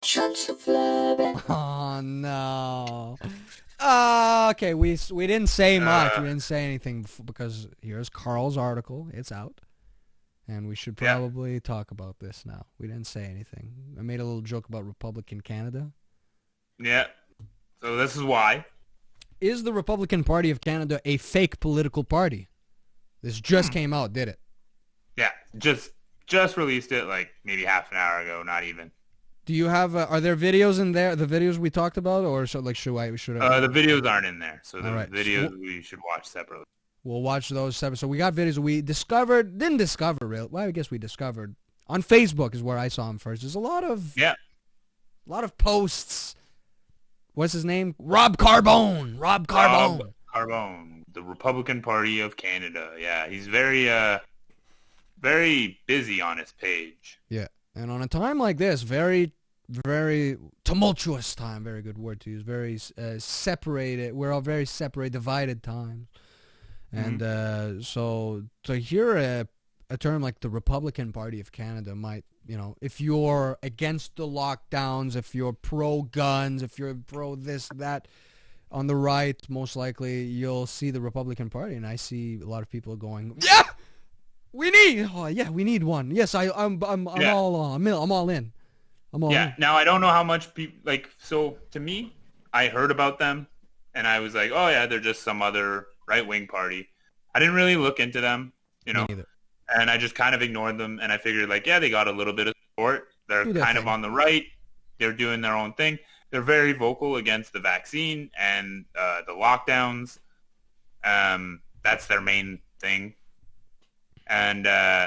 chance of Fluri. Oh no. Okay, we didn't say much. We didn't say anything because here's Carl's article. It's out. And we should Yeah. probably talk about this now. We didn't say anything. I made a little joke about Republican Canada. Yeah. So this is why. Is the Republican Party of Canada a fake political party? This just came out, did it? Yeah. Just released it like maybe half an hour ago, not even. Do you have? Are there videos in there? The videos we talked about, or should I? The videos aren't in there, so the Alright. videos we should watch separately. We'll watch those separate. So we got videos we didn't discover real. Well, I guess we discovered on Facebook is where I saw him first. There's a lot of posts. What's his name? Rob Carbone. Rob Carbone, the Republican Party of Canada. Yeah, he's very busy on his page. Yeah, and on a time like this, very, very tumultuous time. Very good word to use. Very separated. We're all very separate, divided times. And so to hear a term like the Republican Party of Canada might, if you're against the lockdowns, if you're pro-guns, if you're pro this, that, on the right, most likely you'll see the Republican Party. And I see a lot of people going, yeah, we need one. Yes, I'm all in. I'm all in. Yeah. Now I don't know how much people so to me, I heard about them and I was like, oh yeah, they're just some other right-wing party. I didn't really look into them, Me neither. and I just kind of ignored them. And I figured they got a little bit of support. They're kind of on the right. They're doing their own thing. They're very vocal against the vaccine and the lockdowns. That's their main thing. And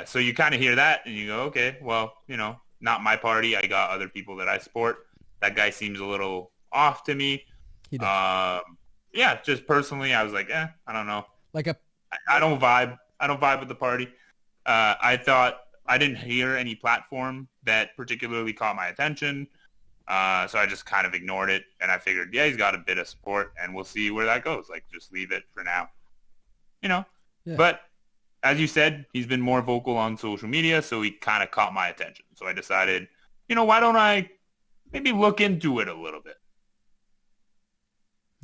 so you kind of hear that and you go, okay, well, not my party. I got other people that I support. That guy seems a little off to me. He does. Yeah, just personally, I was like, I don't know. Like I don't vibe. I don't vibe with the party. I thought I didn't hear any platform that particularly caught my attention. So I just kind of ignored it. And I figured, he's got a bit of support and we'll see where that goes. Just leave it for now. Yeah. But as you said, he's been more vocal on social media. So he kind of caught my attention. So I decided, why don't I maybe look into it a little bit?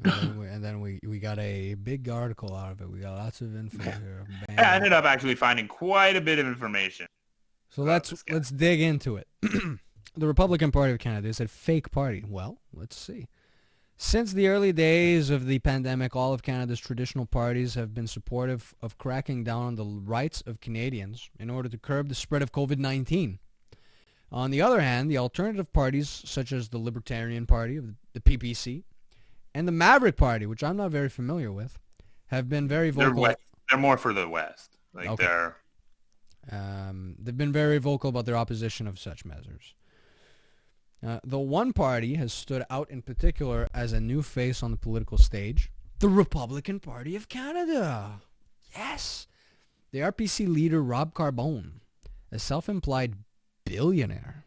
And then we got a big article out of it. We got lots of info here. Bam. I ended up actually finding quite a bit of information. So let's dig into it. The Republican Party of Canada is a fake party. Well, let's see. Since the early days of the pandemic, all of Canada's traditional parties have been supportive of cracking down on the rights of Canadians in order to curb the spread of COVID-19. On the other hand, the alternative parties, such as the Libertarian Party, of the PPC, and the Maverick Party, which I'm not very familiar with, have been very vocal. They're more for the West. Okay. They've been very vocal about their opposition of such measures. The one party has stood out in particular as a new face on the political stage, the Republican Party of Canada. Yes. The RPC leader, Rob Carbone, a self-implied billionaire,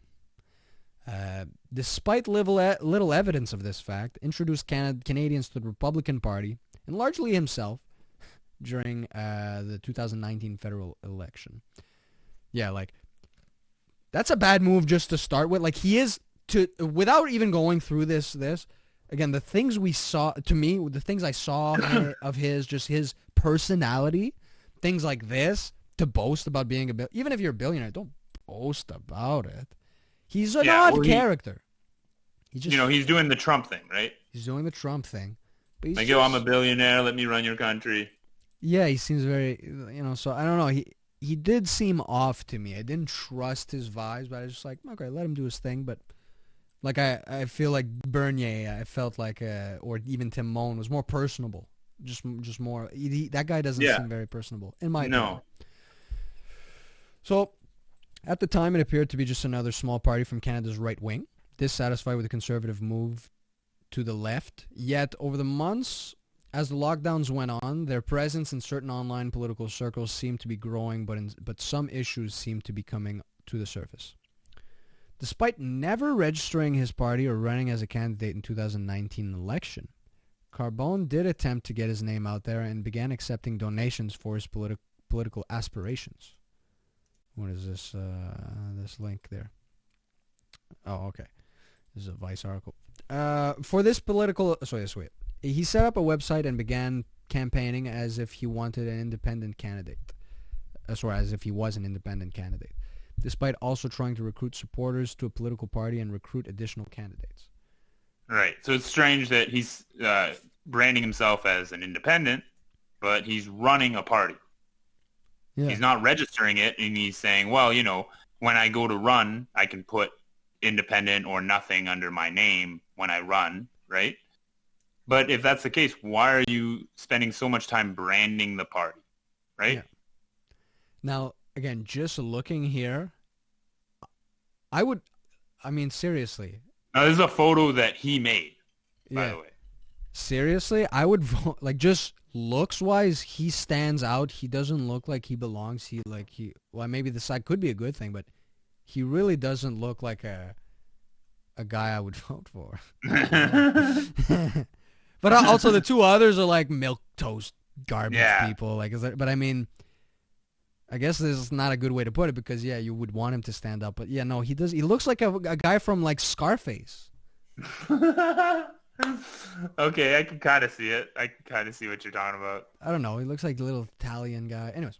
despite little evidence of this fact, introduced Canadians to the Republican Party, and largely himself, during the 2019 federal election. Yeah, that's a bad move just to start with. He is, without even going through this, again, the things we saw, to me, the things I saw of his personality, things like this, to boast about being even if you're a billionaire, don't boast about it. He's an odd character. He's doing the Trump thing, right? He's doing the Trump thing. But he's I'm a billionaire. Let me run your country. Yeah, he seems very, so I don't know. He did seem off to me. I didn't trust his vibes, but I was just like, okay, let him do his thing. But I feel like Bernier, I felt like, or even Tim Moen was more personable. Just more. That guy doesn't seem very personable, in my opinion. No. So, at the time, it appeared to be just another small party from Canada's right wing, dissatisfied with the conservative move to the left. Yet, over the months, as the lockdowns went on, their presence in certain online political circles seemed to be growing, but some issues seemed to be coming to the surface. Despite never registering his party or running as a candidate in 2019 election, Carbone did attempt to get his name out there and began accepting donations for his political aspirations. What is this link there? Oh, okay. This is a Vice article. For this political... Sorry, wait. He set up a website and began campaigning as if he wanted an independent candidate. As if he was an independent candidate. Despite also trying to recruit supporters to a political party and recruit additional candidates. Right. So it's strange that he's branding himself as an independent, but he's running a party. Yeah. He's not registering it, and he's saying, well, when I go to run, I can put independent or nothing under my name when I run, right? But if that's the case, why are you spending so much time branding the party, right? Yeah. Now, again, just looking here, seriously. Now, this is a photo that he made, by the way. Seriously, I would vote, just looks-wise, he stands out. He doesn't look like he belongs. Well, maybe the side could be a good thing, but he really doesn't look like a guy I would vote for. But also the two others are like milquetoast garbage people. But I mean, I guess this is not a good way to put it because you would want him to stand up. But no, he does. He looks like a guy from Scarface. Okay, I can kind of see it. I can kind of see what you're talking about. I don't know. He looks like a little Italian guy. Anyways.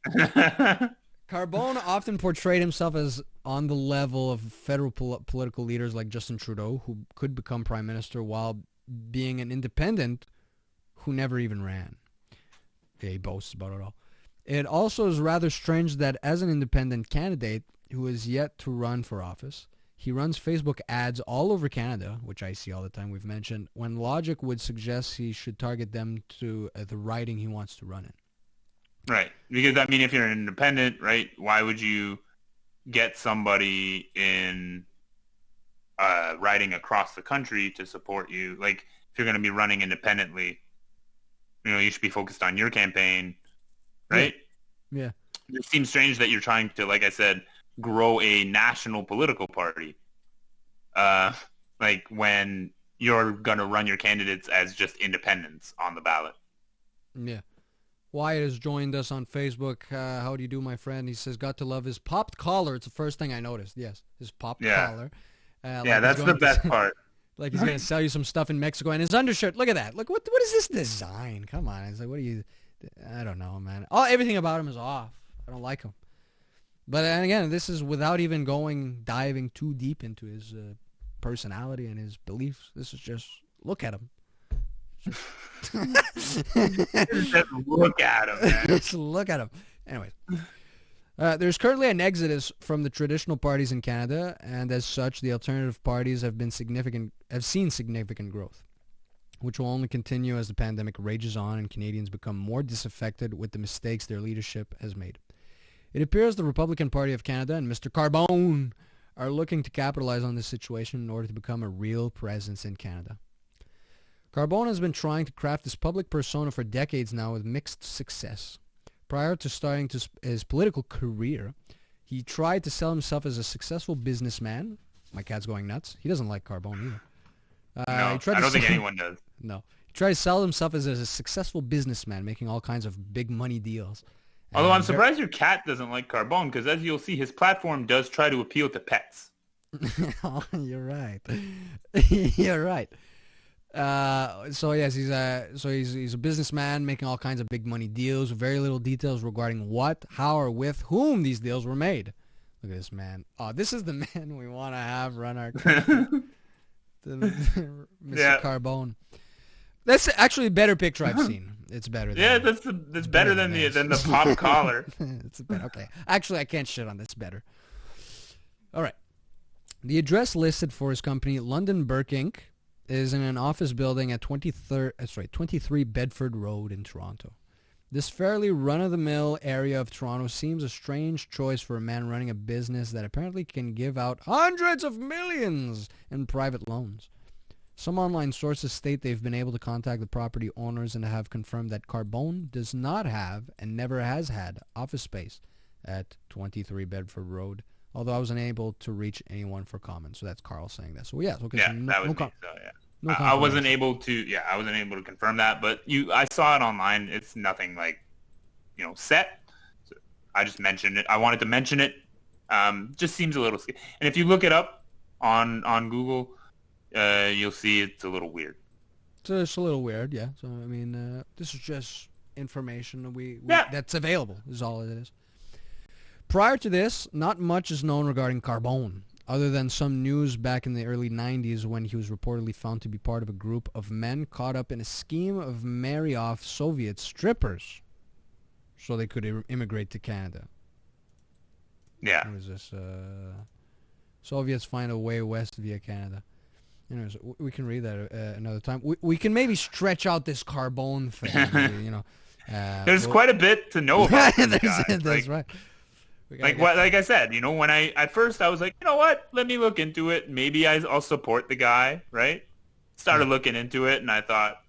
Carbone often portrayed himself as on the level of federal political leaders like Justin Trudeau, who could become prime minister while being an independent who never even ran. He boasts about it all. It also is rather strange that as an independent candidate who is yet to run for office, he runs Facebook ads all over Canada, which I see all the time, we've mentioned, when logic would suggest he should target them to the riding he wants to run in. Right. Because, if you're an independent, right, why would you get somebody in riding across the country to support you? If you're going to be running independently, you should be focused on your campaign, right? Yeah. It seems strange that you're trying to, like I said, grow a national political party. When you're going to run your candidates as just independents on the ballot. Yeah. Wyatt has joined us on Facebook. How do you do, my friend? He says, got to love his popped collar. It's the first thing I noticed. Yes, his popped collar. That's the best part. Like he's going to sell you some stuff in Mexico. And his undershirt, look at that. Look, what is this design? Come on. It's like, what are you... I don't know, man. Everything about him is off. I don't like him. But and again, this is without even diving too deep into his personality and his beliefs. This is just, look at him. Just look at him, man. Just look at him. Anyways, there's currently an exodus from the traditional parties in Canada, and as such, the alternative parties have seen significant growth, which will only continue as the pandemic rages on and Canadians become more disaffected with the mistakes their leadership has made. It appears the Republican Party of Canada and Mr. Carbone are looking to capitalize on this situation in order to become a real presence in Canada. Carbone has been trying to craft this public persona for decades now with mixed success. Prior to starting his political career, he tried to sell himself as a successful businessman. My cat's going nuts. He doesn't like Carbone either. No, I don't think anyone does. No. He tried to sell himself as a successful businessman, making all kinds of big money deals. Although I'm surprised your cat doesn't like Carbone, because as you'll see, his platform does try to appeal to pets. Oh, you're right. You're right. So yes, he's a businessman making all kinds of big money deals with very little details regarding what, how, or with whom these deals were made. Look at this man. Oh, this is the man we want to have run our country. Mr. Carbone. That's actually a better picture I've seen. It's better. That's better than the pop collar. It's better. Okay. Actually, I can't shit on this. Better. All right. The address listed for his company, London Burke Inc., is in an office building at 23 Bedford Road in Toronto. This fairly run-of-the-mill area of Toronto seems a strange choice for a man running a business that apparently can give out hundreds of millions in private loans. Some online sources state they've been able to contact the property owners and have confirmed that Carbone does not have and never has had office space at 23 Bedford Road, although I was unable to reach anyone for comment. So that's Carl saying that. So yeah, okay, yeah, so that was me. So yeah. No, I wasn't able to confirm that, but I saw it online. It's nothing set. So I just mentioned it. I wanted to mention it. Just seems a little scary. And if you look it up on Google, you'll see it's a little weird. So it's a little weird, yeah. So I mean, this is just information Yeah. that's available. Is all it is. Prior to this, not much is known regarding Carbone, other than some news back in the early 90s when he was reportedly found to be part of a group of men caught up in a scheme of marry off Soviet strippers so they could immigrate to Canada. Yeah. What is this? Soviets find a way west via Canada. Anyways, we can read that another time. We can maybe stretch out this Carbone thing, you know. There's quite a bit to know about this guy. That's right. Like I said, you know, when at first I was like, you know what? Let me look into it. Maybe I'll support the guy, right? Started looking into it, and I thought,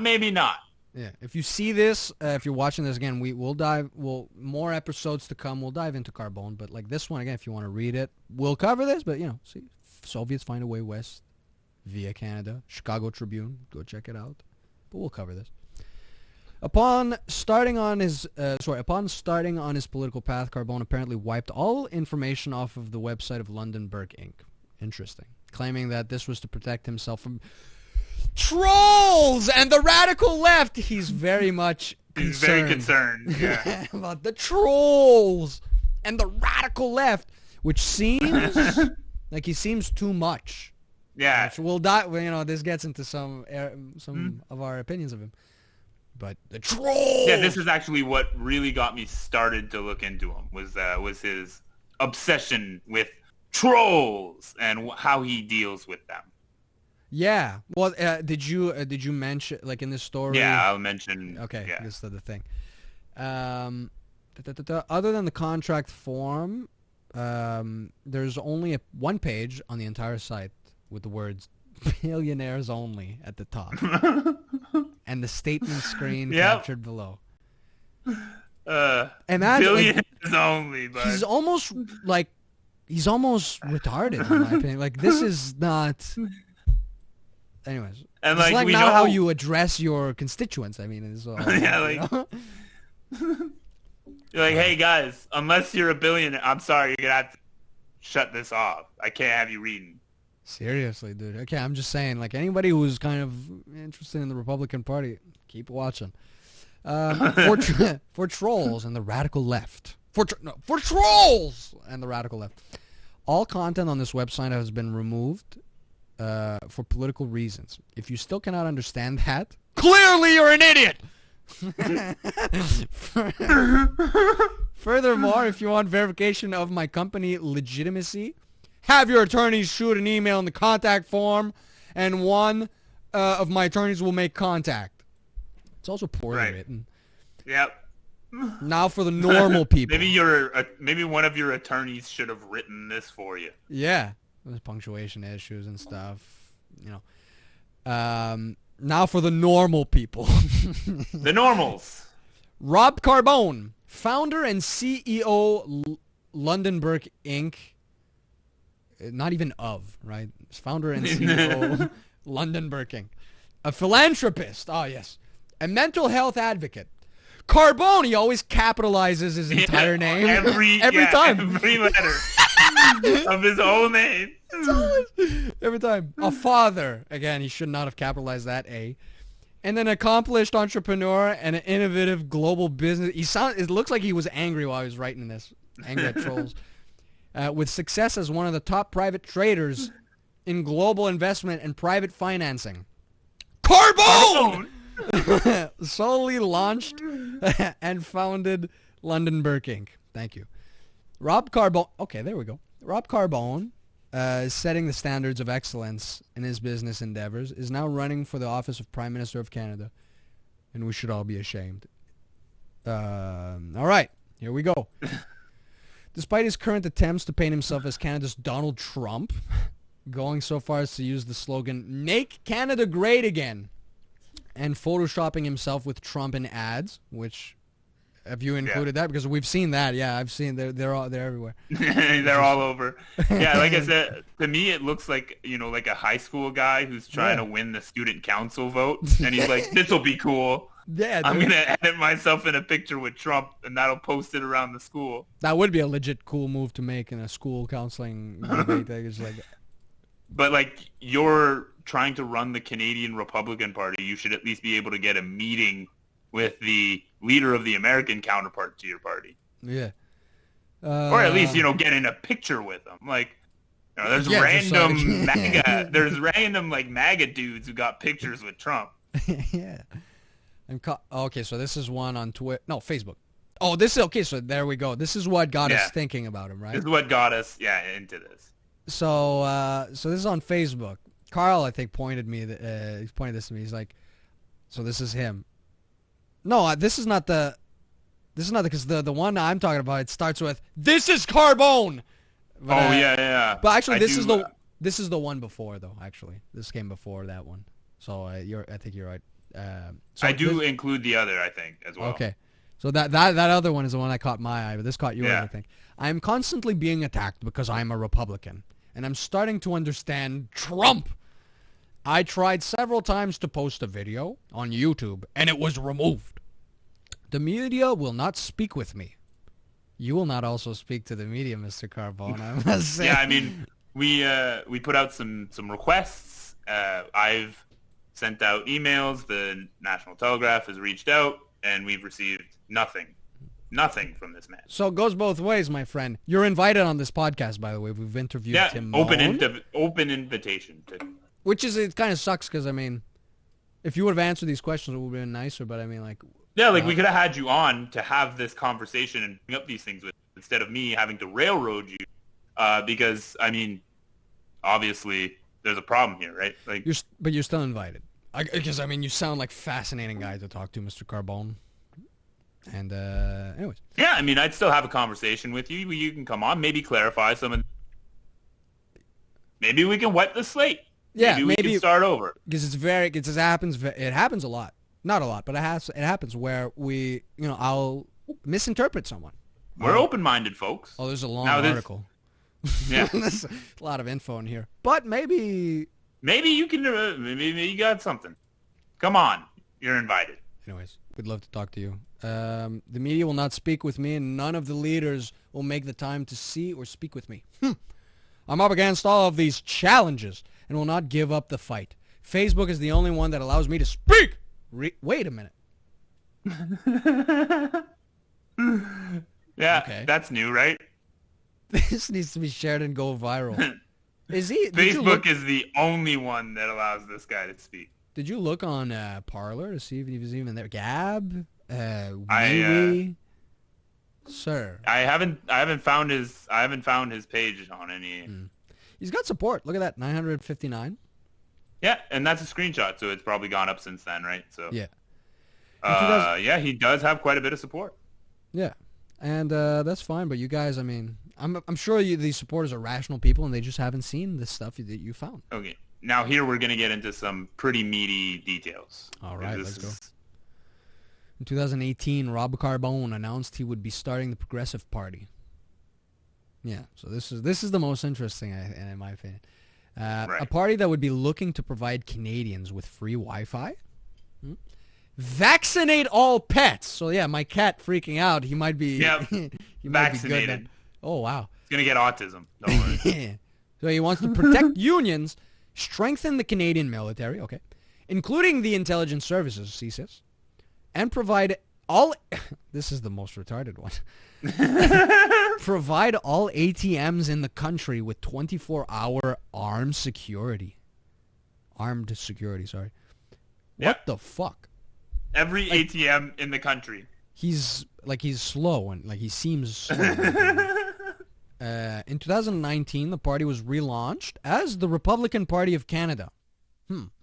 maybe not. Yeah. If you see this, if you're watching this again, more episodes to come. We'll dive into Carbone, but like this one again, if you want to read it, we'll cover this. But you know, see, Soviets find a way west via Canada. Chicago Tribune, go check it out. But we'll cover this. Upon starting on his political path, Carbone apparently wiped all information off of the website of London Burke Inc. Interesting. Claiming that this was to protect himself from trolls and the radical left. He's very much concerned. He's very concerned, yeah. About the trolls and the radical left, which seems like he seems too much. Yeah. Which we'll die. You know, this gets into some of our opinions of him. But the trolls. Yeah, this is actually what really got me started to look into him. Was his obsession with trolls and how he deals with them. Yeah. Well, did you mention like in this story? Yeah, I'll mention. Okay, yeah. this is the thing. Other than the contract form, there's only one page on the entire site with the words "billionaires only" at the top, and the statement screen captured below. Imagine, billionaires only, but he's almost retarded in my opinion. Like this is not. Anyways, and it's like we not know how you address your constituents. I mean, it's all, yeah, like you're like, hey guys, unless you're a billionaire, I'm sorry, you're gonna have to shut this off. I can't have you reading. Seriously, dude. Okay, I'm just saying, like anybody who's kind of interested in the Republican Party, keep watching. For trolls and the radical left. For trolls and the radical left. All content on this website has been removed for political reasons. If you still cannot understand that, clearly you're an idiot! Furthermore, if you want verification of my company legitimacy, have your attorneys shoot an email in the contact form, and one of my attorneys will make contact. It's also poorly written. Yep. Now for the normal people. Maybe one of your attorneys should have written this for you. Yeah. There's punctuation issues and stuff, you know. Now for the normal people. The normals. Rob Carbone, founder and CEO, London Burke Inc. Not even right? Founder and CEO, London Burke Inc. A philanthropist. Oh, yes. A mental health advocate. Carbone, he always capitalizes his entire name. Every time. Every letter of his whole name. Every time. A father. Again, he should not have capitalized that A. And an accomplished entrepreneur and an innovative global business. It looks like he was angry while he was writing this. Angry at trolls. With success as one of the top private traders in global investment and private financing. Carbone! Solely launched and founded London Burke Inc. Thank you. Rob Carbone. Okay, there we go. Rob Carbone, setting the standards of excellence in his business endeavors, is now running for the office of Prime Minister of Canada. And we should all be ashamed. All right, here we go. Despite his current attempts to paint himself as Canada's Donald Trump, going so far as to use the slogan, "Make Canada Great Again," and photoshopping himself with Trump in ads, which, have you included that? Because we've seen that. Yeah, I've seen they're everywhere. They're all over. Yeah, like I said, to me it looks like, you know, like a high school guy who's trying to win the student council vote, and he's like, "This will be cool. Yeah, I'm gonna edit myself in a picture with Trump, and that'll post it around the school." That would be a legit cool move to make in a school counseling debate. It's like, But like you're trying to run the Canadian Republican Party, you should at least be able to get a meeting with the leader of the American counterpart to your party. Yeah. Or at least, get in a picture with them. Like, there's random MAGA dudes who got pictures with Trump. Yeah. Okay, so this is one on Twitter. No, Facebook. Oh, this is okay. So there we go. This is what got us thinking about him, right? This is what got us, into this. So, so this is on Facebook. Carl, I think, pointed this to me. He's like, so this is him. No, this is not because the one I'm talking about, it starts with, "This is Carbone." But, yeah. But actually, this is the one before, though. Actually, this came before that one. So I think you're right. So I do include the other, I think, as well. Okay. So that other one is the one that caught my eye, but this caught yours, Yeah. I think. I am constantly being attacked because I'm a Republican, and I'm starting to understand Trump. I tried several times to post a video on YouTube, and it was removed. The media will not speak with me. You will not also speak to the media, Mr. Carbone, I must say. Yeah, I mean, we put out some requests. I've sent out emails. The National Telegraph has reached out, and we've received nothing from this man. So it goes both ways, my friend. You're invited on this podcast, by the way. We've interviewed Tim open Moan, invitation. which is, it kind of sucks because, I mean, if you would have answered these questions, it would have been nicer, but I mean, like... Yeah, like we could have had you on to have this conversation and bring up these things with, instead of me having to railroad you, because, I mean, obviously there's a problem here, right? Like, but you're still invited. Because, I mean, you sound like a fascinating guy to talk to, Mr. Carbone. And, anyways. Yeah, I mean, I'd still have a conversation with you. You can come on, maybe clarify some of... Maybe we can wipe the slate. Yeah, maybe we can start over. Because it happens a lot. Not a lot, but it happens where I'll misinterpret someone. We're open-minded, folks. Oh, there's a long article. Yeah. There's a lot of info in here. But maybe you can, maybe you got something. Come on. You're invited. Anyways, we'd love to talk to you. The media will not speak with me, and none of the leaders will make the time to see or speak with me. I'm up against all of these challenges and will not give up the fight. Facebook is the only one that allows me to speak. Wait a minute. Yeah, okay. That's new, right? This needs to be shared and go viral. Is he? Facebook is the only one that allows this guy to speak. Did you look on Parler to see if he was even there? Gab, Wee, sir. I haven't found his page on any. He's got support. Look at that, 959. Yeah, and that's a screenshot, so it's probably gone up since then, right? So yeah, yeah, he does have quite a bit of support. Yeah, and that's fine. But you guys, I mean, I'm sure these supporters are rational people, and they just haven't seen this stuff that you found. Okay, now here we're gonna get into some pretty meaty details. All right, let's go. In 2018, Rob Carbone announced he would be starting the Progressive Party. Yeah, so this is the most interesting, in my opinion. Right. A party that would be looking to provide Canadians with free Wi-Fi. Vaccinate all pets. So yeah, my cat freaking out. He might be. Yep. He might vaccinated. be good. Oh wow. He's gonna get autism. Don't worry. So he wants to protect unions, strengthen the Canadian military, okay, including the intelligence services, CSIS, and provide all. This is the most retarded one. Provide all ATMs in the country with 24-hour armed security. Armed security, sorry. Yeah. What the fuck? Every ATM in the country. He's slow and he seems slow. In 2019, the party was relaunched as the Republican Party of Canada.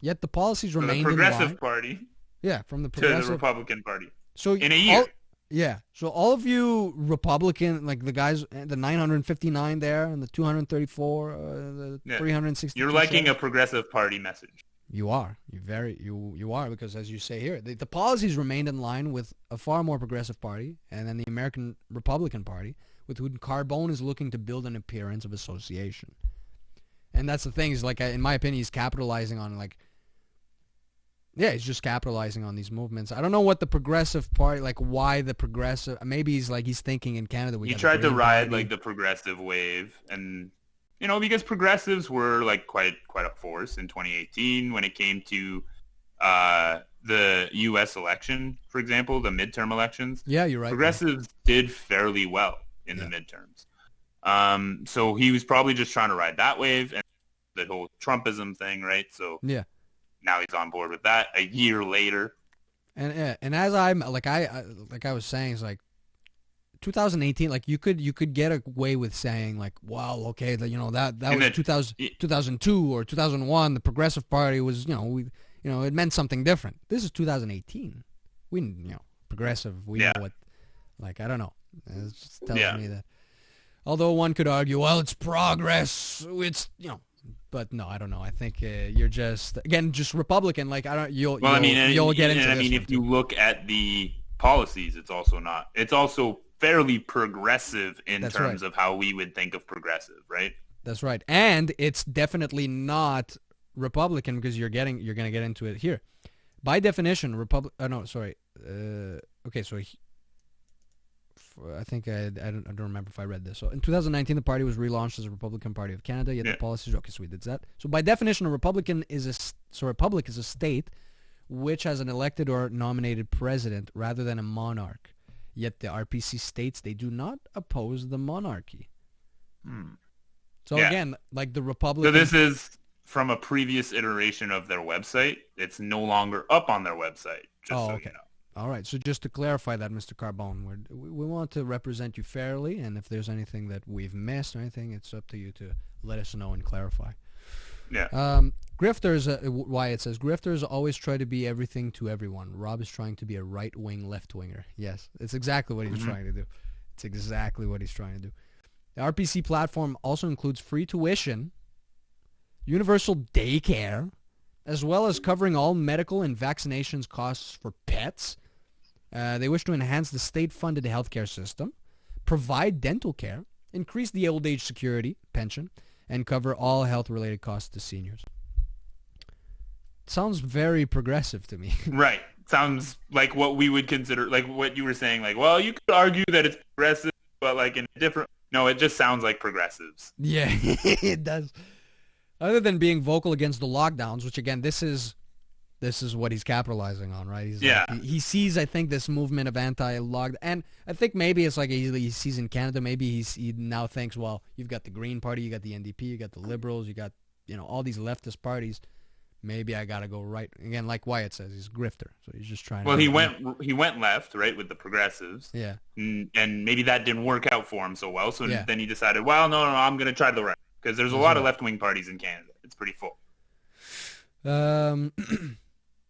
Yet the policies remained in line. The Progressive Party. Yeah, from the Progressive to the Republican Party. So in a year. So all of you Republican, like the guys, the 959 there, and the 234, the 360. You're liking a Progressive Party message. You are. You are, because as you say here, the policies remained in line with a far more progressive party, and then the American Republican Party, with whom Carbone is looking to build an appearance of association. And that's the thing, is like, in my opinion, he's capitalizing on he's just capitalizing on these movements. I don't know what the Progressive Party, why the Progressive, maybe he's thinking in Canada. He tried to ride the Progressive wave, and because progressives were like quite a force in 2018 when it came to the U.S. election, for example, the midterm elections. Yeah, you're right. Progressives did fairly well in the midterms. So he was probably just trying to ride that wave and the whole Trumpism thing, right? So yeah, now he's on board with that a year later. And as I'm like I was saying, it's like 2018. Like you could get away with saying like, well, okay, that was 2002 or 2001. The Progressive Party was it meant something different. This is 2018. We progressive. We know what. Like I don't know. It just tells me that. Although one could argue, well, it's progress. It's But no, I don't know. I think you're just Republican. Like I don't. You'll get into. I mean, if you look at the policies, it's also not. It's also fairly progressive in terms of how we would think of progressive, right? That's right, and it's definitely not Republican because you're going to get into it here. By definition, okay, so. I think I don't remember if I read this. So in 2019, the party was relaunched as a Republican Party of Canada. Yet the policies, okay, so we did that. So by definition, a republic is a state which has an elected or nominated president rather than a monarch. Yet the RPC states they do not oppose the monarchy. So again, like the Republican. So this is from a previous iteration of their website. It's no longer up on their website. Okay. All right, so just to clarify that, Mr. Carbone, we want to represent you fairly, and if there's anything that we've missed or anything, it's up to you to let us know and clarify. Yeah. Grifters, Wyatt says, grifters always try to be everything to everyone. Rob is trying to be a right-wing left-winger. Yes, it's exactly what he's trying to do. It's exactly what he's trying to do. The RPC platform also includes free tuition, universal daycare, as well as covering all medical and vaccinations costs for pets. They wish to enhance the state-funded healthcare system, provide dental care, increase the old age security pension, and cover all health-related costs to seniors. Sounds very progressive to me. Right. Sounds like what we would consider, like what you were saying, like, well, you could argue that it's progressive, but like in a different... No, it just sounds like progressives. Yeah, it does. Other than being vocal against the lockdowns, which again, this is what he's capitalizing on, right? He sees, I think, this movement of anti-lockdown, and I think maybe it's like he sees in Canada. Maybe he now thinks, well, you've got the Green Party, you got the NDP, you got the Liberals, you got all these leftist parties. Maybe I gotta go right again, like Wyatt says. He's a grifter, so he's just trying. Well, he went left, right, with the progressives. Yeah, and maybe that didn't work out for him so well. So then he decided, well, no, I'm gonna try the right. Because there's a lot of left-wing parties in Canada. It's pretty full. In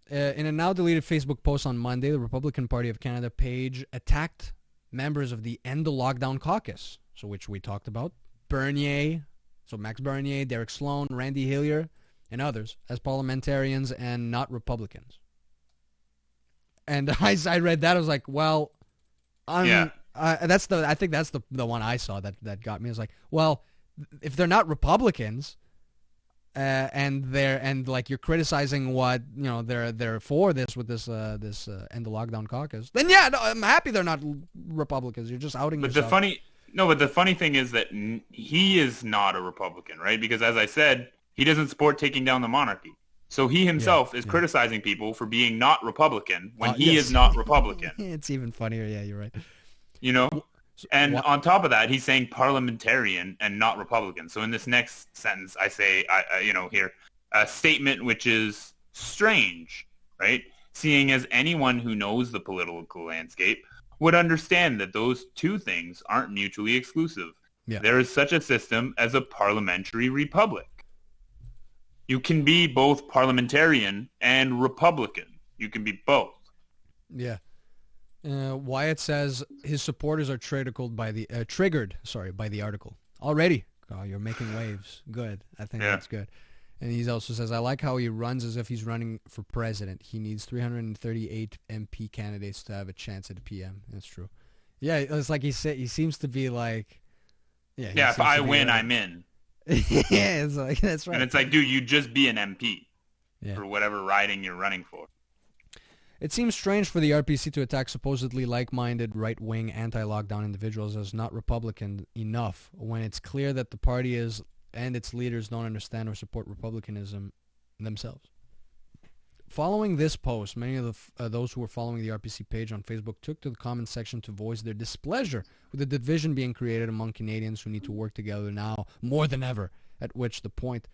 a now-deleted Facebook post on Monday, the Republican Party of Canada page attacked members of the End the Lockdown Caucus, which we talked about, Max Bernier, Derek Sloan, Randy Hillier, and others, as parliamentarians and not Republicans. And I read that, I was like, well, I think that's the one I saw that got me. I was like, well, if they're not Republicans, and you're criticizing what they're for this with this End the Lockdown Caucus, then I'm happy they're not Republicans. You're just outing yourself. But the funny thing is that he is not a Republican, right? Because as I said, he doesn't support taking down the monarchy. So he himself is criticizing people for being not Republican when he is not Republican. It's even funnier. Yeah, you're right. And on top of that, he's saying parliamentarian and not Republican. So in this next sentence, I say, here, a statement which is strange, right? Seeing as anyone who knows the political landscape would understand that those two things aren't mutually exclusive. Yeah. There is such a system as a parliamentary republic. You can be both parliamentarian and Republican. You can be both. Yeah. Wyatt says his supporters are triggered by the article. Already. Oh, you're making waves. Good. I think that's good. And he also says, I like how he runs as if he's running for president. He needs 338 MP candidates to have a chance at PM. That's true. Yeah, it's like he seems to be like... Yeah, if I win, I'm in. Yeah, it's like, that's right. And it's like, dude, you just be an MP for whatever riding you're running for. It seems strange for the RPC to attack supposedly like-minded right-wing anti-lockdown individuals as not Republican enough when it's clear that the party is and its leaders don't understand or support republicanism themselves. Following this post, many of those who were following the RPC page on Facebook took to the comment section to voice their displeasure with the division being created among Canadians who need to work together now more than ever, at which point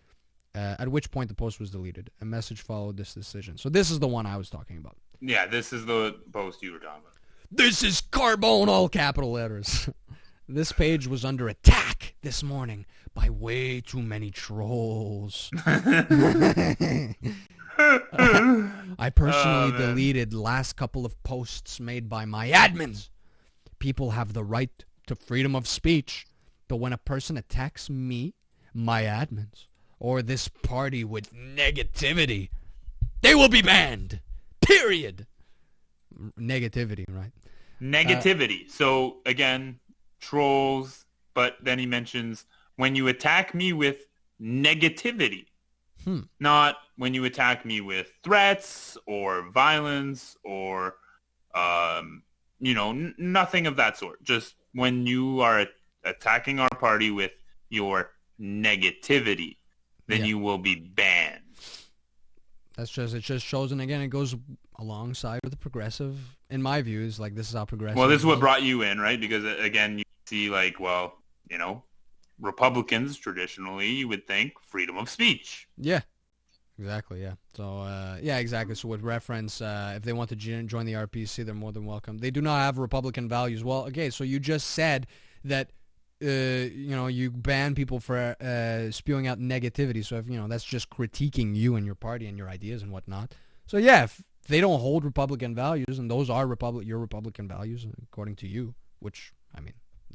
the post was deleted. A message followed this decision. So this is the one I was talking about. Yeah, this is the post you were talking about. This is Carbone, all capital letters. This page was under attack this morning by way too many trolls. I personally deleted last couple of posts made by my admins. People have the right to freedom of speech, but when a person attacks me, my admins, or this party with negativity, they will be banned. Period. Negativity, right? Negativity. So, again, trolls, but then he mentions, when you attack me with negativity, not when you attack me with threats or violence or, nothing of that sort. Just when you are attacking our party with your negativity, then you will be banned. It just shows, and again, it goes alongside with the progressive, in my views, like this is how progressive. Well, this is what brought you in, right? Because again, you see Republicans traditionally, you would think freedom of speech. Yeah, exactly. Yeah. So, exactly. So with reference, if they want to join the RPC, they're more than welcome. They do not have Republican values. Well, okay, so you just said that you ban people for spewing out negativity. So if that's just critiquing you and your party and your ideas and whatnot. So yeah, if they don't hold Republican values, and those are your Republican values according to you, which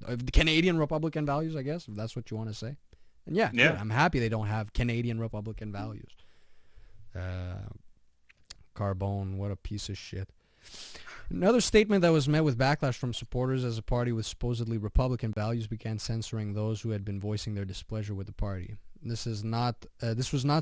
the Canadian Republican values, I guess, if that's what you want to say. And yeah. Good. I'm happy they don't have Canadian Republican values. Carbone, what a piece of shit. Another statement that was met with backlash from supporters as a party with supposedly Republican values began censoring those who had been voicing their displeasure with the party. This was not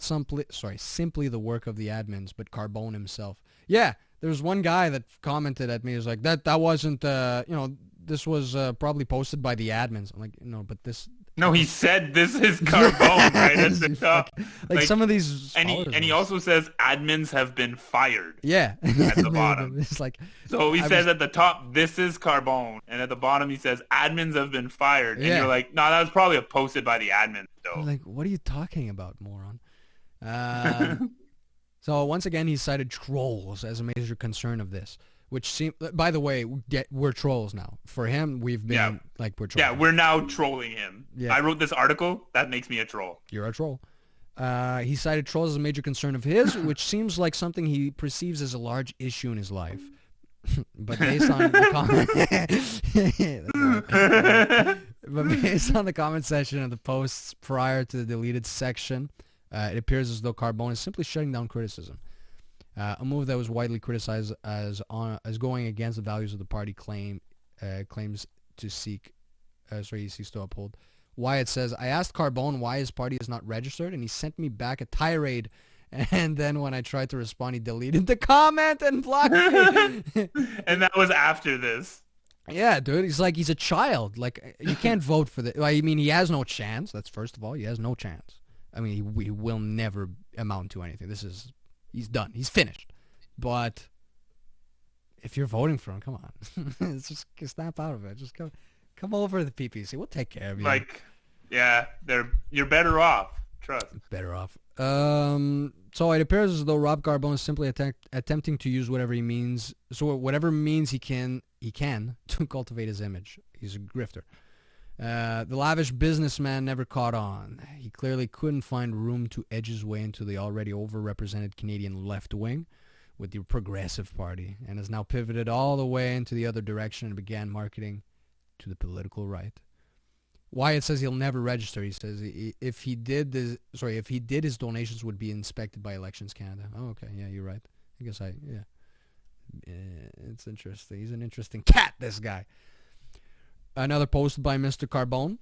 simply the work of the admins, but Carbone himself. Yeah, there was one guy that commented at me. He was like, that wasn't, this was probably posted by the admins. I'm like, no, but this... No, he said this is Carbone, right at the top. Like some of these... And he also says admins have been fired. Yeah. At the bottom. It's like... So he says at the top, this is Carbone. And at the bottom, he says admins have been fired. And you're like, no, that was probably posted by the admin, though. Like, what are you talking about, moron? So once again, he cited trolls as a major concern of this. Which seem, by the way, we're trolls now. For him, we've been we're trolls. Yeah, we're now trolling him. Yeah. I wrote this article. That makes me a troll. You're a troll. He cited trolls as a major concern of his, which seems like something he perceives as a large issue in his life. But based on the comment section of the posts prior to the deleted section, it appears as though Carbone is simply shutting down criticism. A move that was widely criticized as going against the values of the party claims to seek to uphold. Wyatt says, I asked Carbone why his party is not registered, and he sent me back a tirade. And then when I tried to respond, he deleted the comment and blocked me. And that was after this. Yeah, dude. He's like, he's a child. Like, you can't vote for this. I mean, he has no chance. That's first of all. He has no chance. I mean, he will never amount to anything. He's done. He's finished. But if you're voting for him, come on. Just snap out of it. Just come over to the PPC. We'll take care of you. You're better off. Trust. Better off. So it appears as though Rob Carbone is simply attempting to use whatever means he can to cultivate his image. He's a grifter. The lavish businessman never caught on. He clearly couldn't find room to edge his way into the already overrepresented Canadian left wing with the Progressive Party, and has now pivoted all the way into the other direction and began marketing to the political right. Wyatt says he'll never register. He says if he did, his donations would be inspected by Elections Canada. Oh, okay. Yeah, you're right. I guess it's interesting. He's an interesting cat, this guy. Another post by Mr. Carbone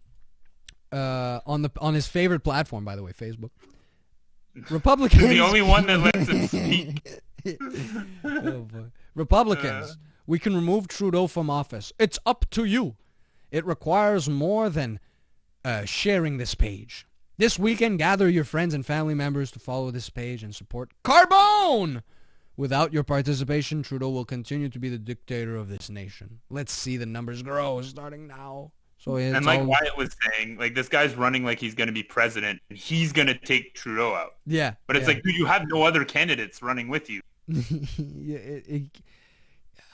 on his favorite platform, by the way, Facebook. Republicans. The only one that lets him speak. Oh, boy. Republicans, we can remove Trudeau from office. It's up to you. It requires more than sharing this page. This weekend, gather your friends and family members to follow this page and support Carbone. Without your participation, Trudeau will continue to be the dictator of this nation. Let's see the numbers grow starting now. So and like Wyatt was saying, like this guy's running like he's going to be president, and he's going to take Trudeau out. Yeah. But it's like, dude, you have no other candidates running with you.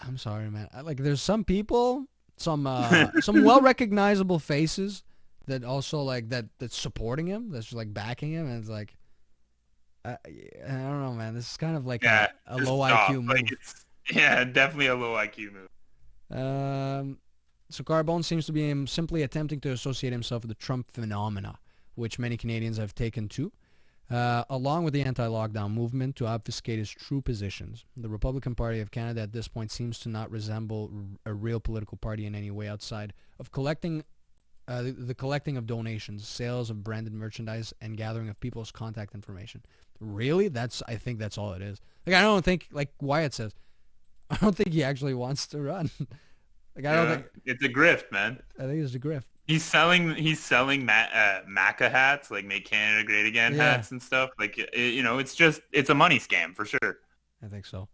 I'm sorry, man. Like, there's some people, some well-recognizable faces that also like that's supporting him, that's just like backing him, and it's like, I don't know, man. This is kind of like a low IQ move. Like definitely a low IQ move. So Carbone seems to be simply attempting to associate himself with the Trump phenomena, which many Canadians have taken to, along with the anti-lockdown movement, to obfuscate his true positions. The Republican Party of Canada at this point seems to not resemble a real political party in any way outside of collecting the collecting of donations, sales of branded merchandise, and gathering of people's contact information. Really? I think that's all it is. Like, I don't think, like Wyatt says, I don't think he actually wants to run. Like, I don't think it's a grift, man. I think it's a grift. He's selling MACA hats, like Make Canada Great Again hats and stuff. Like, it's a money scam for sure. I think so.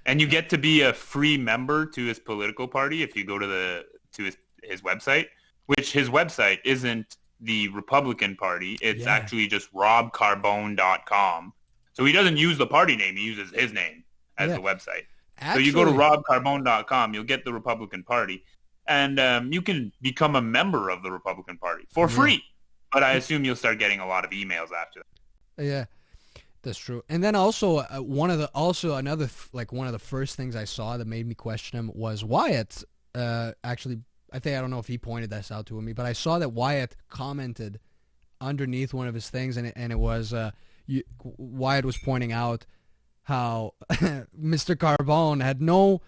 And you get to be a free member to his political party if you go to his website, which his website isn't the Republican Party. It's actually just robcarbone.com. So he doesn't use the party name. He uses his name as the website. Actually, so you go to robcarbone.com, you'll get the Republican Party, and you can become a member of the Republican Party for free. But I assume you'll start getting a lot of emails after that. Yeah, that's true. And then also one of the first things I saw that made me question him was Wyatt. Actually, I don't know if he pointed this out to me, but I saw that Wyatt commented underneath one of his things, and it was Wyatt was pointing out how Mr. Carbone had no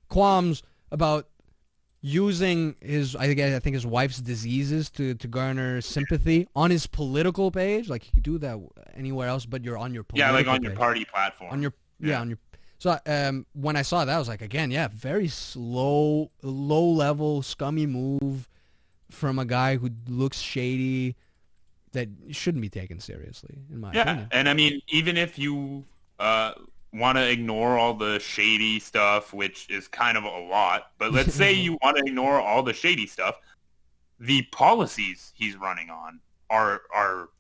qualms about using I think his wife's diseases to garner sympathy on his political page. Like, you could do that anywhere else, but you're on your political like on page. Your party platform. On your So when I saw that, I was like, again, very low level, scummy move from a guy who looks shady that shouldn't be taken seriously, in my opinion. And I mean, even if you want to ignore all the shady stuff, which is kind of a lot, but let's say you want to ignore all the shady stuff, the policies he's running on are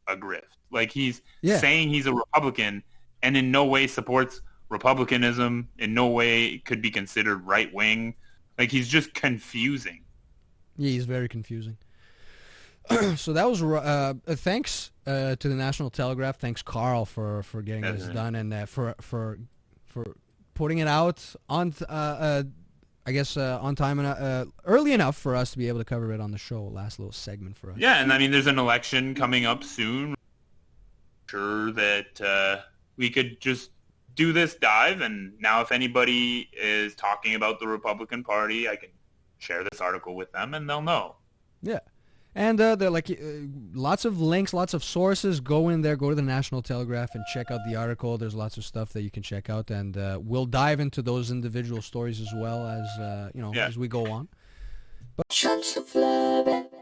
a grift. Like, he's saying he's a Republican and in no way supports Republicanism, in no way could be considered right-wing. Like, he's just confusing. Yeah, he's very confusing. So that was thanks to the National Telegraph. Thanks, Carl, for getting this done, and for putting it out on on time and early enough for us to be able to cover it on the show. Last little segment for us. Yeah, and I mean, there's an election coming up soon. Sure that we could just do this dive, and now if anybody is talking about the Republican Party, I can share this article with them, and they'll know. Yeah. And they're like lots of links, lots of sources. Go in there, go to the National Telegraph, and check out the article. There's lots of stuff that you can check out, and we'll dive into those individual stories as well as as we go on. But